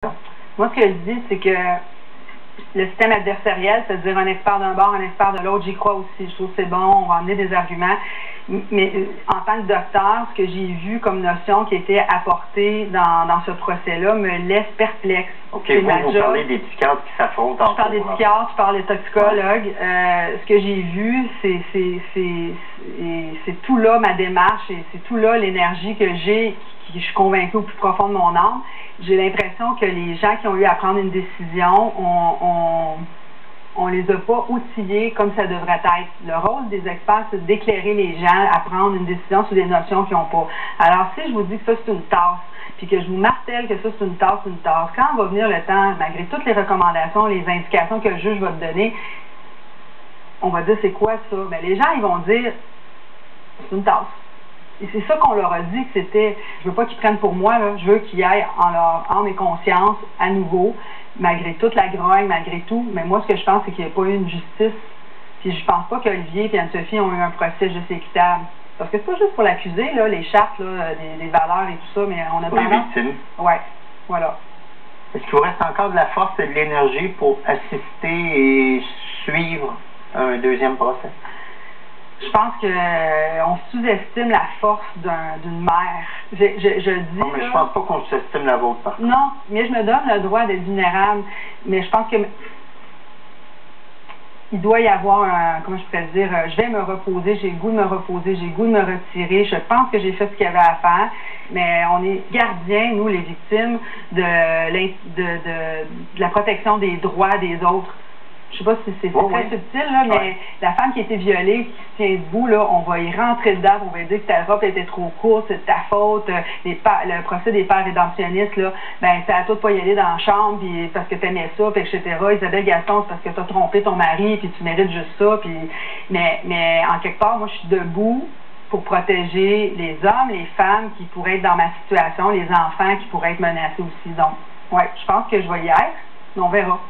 Moi, ce que je dis, c'est que le système adversariel, c'est-à-dire un expert d'un bord, un expert de l'autre, j'y crois aussi. Je trouve que c'est bon, on va amener des arguments. Mais en tant que docteur, ce que j'ai vu comme notion qui était apportée dans ce procès-là me laisse perplexe. OK, vous parlez des psychiatres qui s'affrontent entre eux. Je parle des psychiatres, je parle des toxicologues. Ce que j'ai vu, c'est tout là ma démarche et c'est tout là l'énergie que j'ai, que je suis convaincue au plus profond de mon âme. J'ai l'impression que les gens qui ont eu à prendre une décision, on les a pas outillés comme ça devrait être. Le rôle des experts, c'est d'éclairer les gens à prendre une décision sur des notions qu'ils n'ont pas. Alors, si je vous dis que ça, c'est une tasse, puis que je vous martèle que ça, c'est une tasse, quand va venir le temps, malgré toutes les recommandations, les indications que le juge va te donner, on va dire, c'est quoi ça? Bien, les gens, ils vont dire, c'est une tasse. Et c'est ça qu'on leur a dit que c'était, je veux pas qu'ils prennent pour moi, là, je veux qu'ils aillent en leur âme et conscience à nouveau, malgré toute la grogne, malgré tout. Mais moi, ce que je pense, c'est qu'il n'y a pas eu une justice. Puis je pense pas qu'Olivier et Anne-Sophie ont eu un procès juste équitable. Parce que c'est pas juste pour l'accusé, là, les chartes, là, des valeurs et tout ça, mais on a pour les victimes. Ouais, voilà. Est-ce qu'il vous reste encore de la force et de l'énergie pour assister et suivre un deuxième procès? Je pense qu'on sous-estime la force d'une mère. Je dis. Non, mais je pense pas qu'on sous-estime la vôtre, par contre. Non, mais je me donne le droit d'être vulnérable. Mais je pense que il doit y avoir un, comment je pourrais dire, je vais me reposer, j'ai le goût de me reposer, j'ai le goût de me retirer. Je pense que j'ai fait ce qu'il y avait à faire, mais on est gardiens, nous, les victimes, de la protection des droits des autres. Je sais pas si c'est très subtil, là, mais la femme qui a été violée, qui se tient debout, là, on va y rentrer dedans, on va dire que ta robe était trop courte, c'est de ta faute, le procès des pères rédemptionnistes, là, ben, c'est à toi de pas y aller dans la chambre, puis parce que t'aimais ça, puis etc. Isabelle Gaston, c'est parce que t'as trompé ton mari, puis tu mérites juste ça, puis, mais en quelque part, moi, je suis debout pour protéger les hommes, les femmes qui pourraient être dans ma situation, les enfants qui pourraient être menacés aussi. Donc, ouais, je pense que je vais y être, mais on verra.